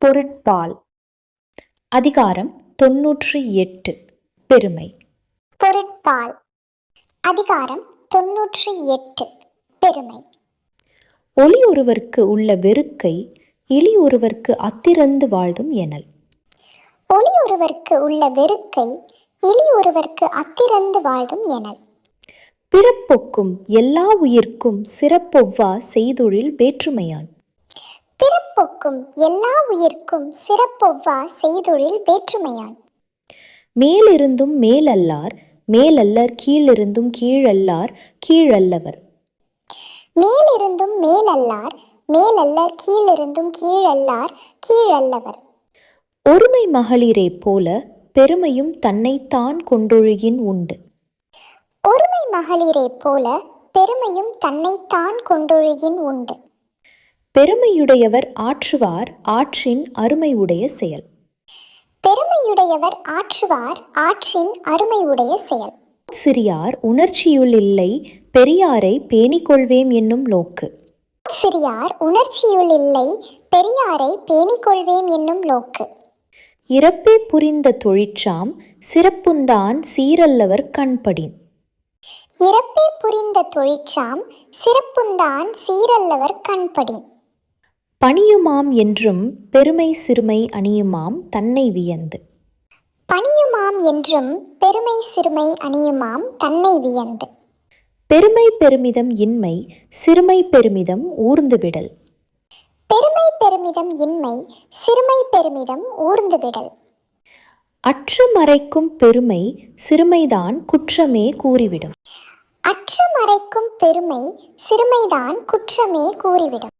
பொருட்பால். அதிகாரம் 98. பெருமை. பொருட்பால். அதிகாரம் 98. பெருமை. ஒளி ஒருவர்க்கு உள்ள வெறுக்கை இளி ஒருவர்க்கு அத்திறந்து வாழ்தும் எனல். ஒளி ஒருவர்க்கு உள்ள வெறுக்கை இளி ஒருவர்க்கு அத்திறந்து வாழ்தும் எனல். பிறப்பொக்கும் எல்லா உயிர்க்கும் சிறப்பொவ்வா செய்தொழில் வேற்றுமையான். பிறப்பொக்கும் எல்லா உயிர்க்கும் சிறப்பொவ்வா செய்தொழில் வேற்றுமையான். மேலிருந்தும் மேலல்லார் மேலல்லர் கீழிருந்தும் கீழல்லார் கீழல்லவர். மேலிருந்தும் மேலல்லார் மேலல்லர் கீழிருந்தும் கீழல்லார் கீழல்லவர். ஒருமை மகளிரே போல பெருமையும் தன்னைத்தான் கொண்டொழுகின் உண்டு. ஒருமை மகளிரே போல பெருமையும் தன்னைத்தான் கொண்டொழுகின் உண்டு. பெருமையுடையவர் ஆற்றுவார் ஆற்றின் அருமை உடைய செயல். பெருமையுடையவர் ஆற்றுவார் ஆற்றின் அருமை உடைய செயல். சிறியார் உணர்ச்சியுள் இல்லை பெரியாரை பேணிக்கொள்வேம் என்னும் நோக்கு. சிறியார் உணர்ச்சியுள் இல்லை பெரியாரை பேணிக்கொள்வேம் என்னும் நோக்கு. இறப்பே புரிந்த தொழிற்றாம் சிறப்புந்தான் சீரல்லவர் கண்படின். இறப்பே புரிந்த தொழிற்றாம் சிறப்புந்தான் சீரல்லவர் கண்படின். பணியுமாம் என்றும் பெருமை சிறுமை அணியுமாம் தன்னை வியந்து. பணியுமாம் என்றும் பெருமை சிறுமை அணியுமாம் தன்னை வியந்து. பெருமை பெருமிதம் இன்மை சிறுமை பெருமிதம் ஊர்ந்துவிடல். பெருமை பெருமிதம் இன்மை சிறுமை பெருமிதம் ஊர்ந்துவிடல். அற்று மறைக்கும் பெருமை சிறுமைதான் குற்றமே கூறிவிடும். அற்று மறைக்கும் பெருமை சிறுமைதான் குற்றமே கூறிவிடும்.